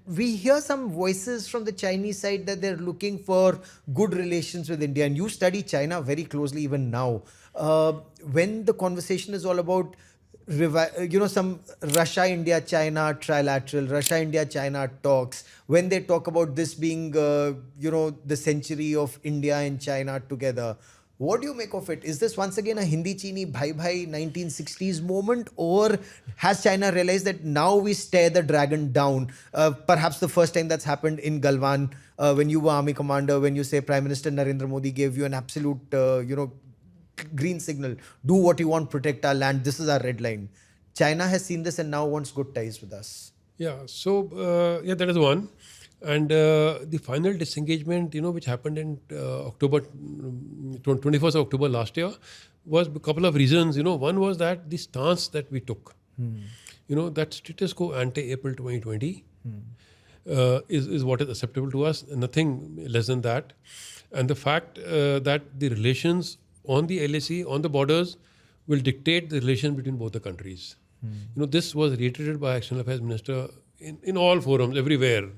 we hear some voices from the Chinese side that they're looking for good relations with India. And you study China very closely even now. When the conversation is all about some Russia, India, China trilateral, Russia, India, China talks, when they talk about this being, the century of India and China together, what do you make of it? Is this once again a Hindi Chini Bhai Bhai 1960s moment, or has China realized that now we stare the dragon down? Perhaps the first time that's happened in Galwan, when you were army commander, when you say Prime Minister Narendra Modi gave you an absolute, green signal, do what you want, protect our land, this is our red line. China has seen this and now wants good ties with us. Yeah, so that is one. And the final disengagement, which happened in October, 21st of October last year, was a couple of reasons. One was that the stance that we took, that status quo ante-April 2020 is what is acceptable to us, nothing less than that. And the fact that the relations on the LAC, on the borders, will dictate the relations between both the countries. This was reiterated by External Affairs Minister in all forums, everywhere,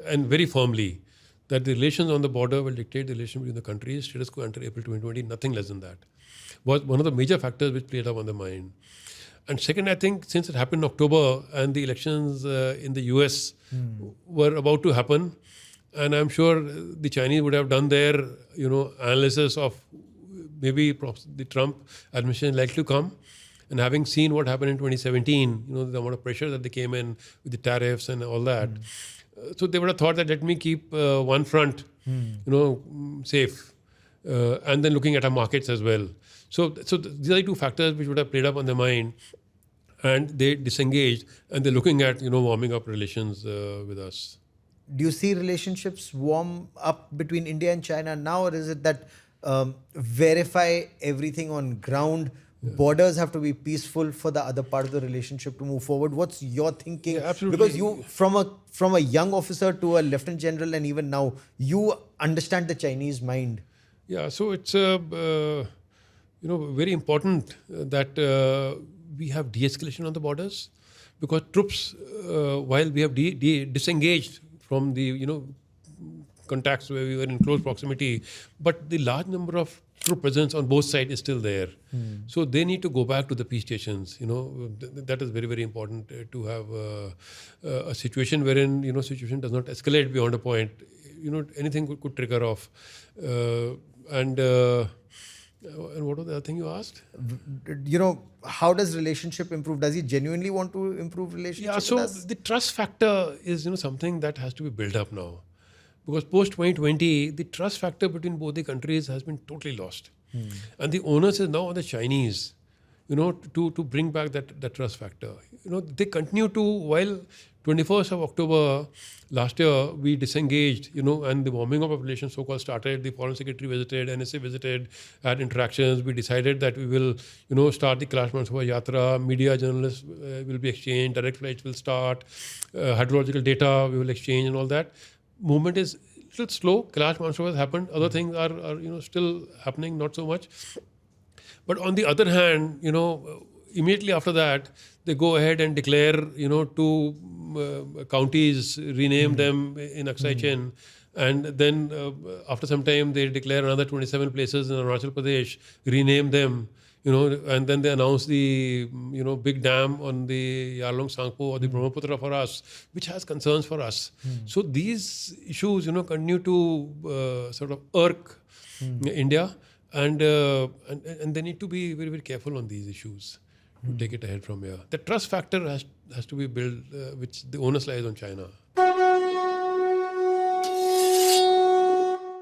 and very firmly, that the relations on the border will dictate the relation between the countries, status quo ante April 2020, nothing less than that. Was one of the major factors which played up on the mind. And second, I think since it happened in October and the elections in the US were about to happen, and I'm sure the Chinese would have done their, analysis of maybe the Trump administration likely to come. And having seen what happened in 2017, the amount of pressure that they came in with the tariffs and all that. So they would have thought that let me keep one front, safe. And then looking at our markets as well. So these are the two factors which would have played up on their mind. And they disengaged and they're looking at, warming up relations with us. Do you see relationships warm up between India and China now, or is it that verify everything on ground? Borders have to be peaceful for the other part of the relationship to move forward. What's your thinking? Yeah, absolutely. Because you, from a young officer to a lieutenant general, and even now, you understand the Chinese mind. Yeah, so it's very important that we have de-escalation on the borders, because troops, while we have disengaged from the contacts where we were in close proximity, but the large number of troop presence on both sides is still there. So they need to go back to the peace stations. That is very, very important to have a situation wherein, situation does not escalate beyond a point. Anything could trigger off. And what was the other thing you asked? How does relationship improve? Does he genuinely want to improve relationship with us? The trust factor is, something that has to be built up now. Because post-2020, the trust factor between both the countries has been totally lost. And the onus is now on the Chinese, to bring back that trust factor. They continue to, while 21st of October last year, we disengaged, and the warming up of relations so-called started. The Foreign Secretary visited, NSA visited, had interactions. We decided that we will, start the Kailash Mansarovar Yatra. Media journalists will be exchanged. Direct flights will start. Hydrological data we will exchange and all that. Movement is a little slow. Kailash Mansarovar has happened. Other things are still happening, not so much. But on the other hand, immediately after that, they go ahead and declare, two counties, rename them in Aksai Chin. And then after some time, they declare another 27 places in Arunachal Pradesh, rename them. And then they announce the, big dam on the Yarlong Sangpo or the Brahmaputra for us, which has concerns for us. So these issues, continue to sort of irk India, and they need to be very, very careful on these issues to take it ahead from here. The trust factor has to be built, which the onus lies on China.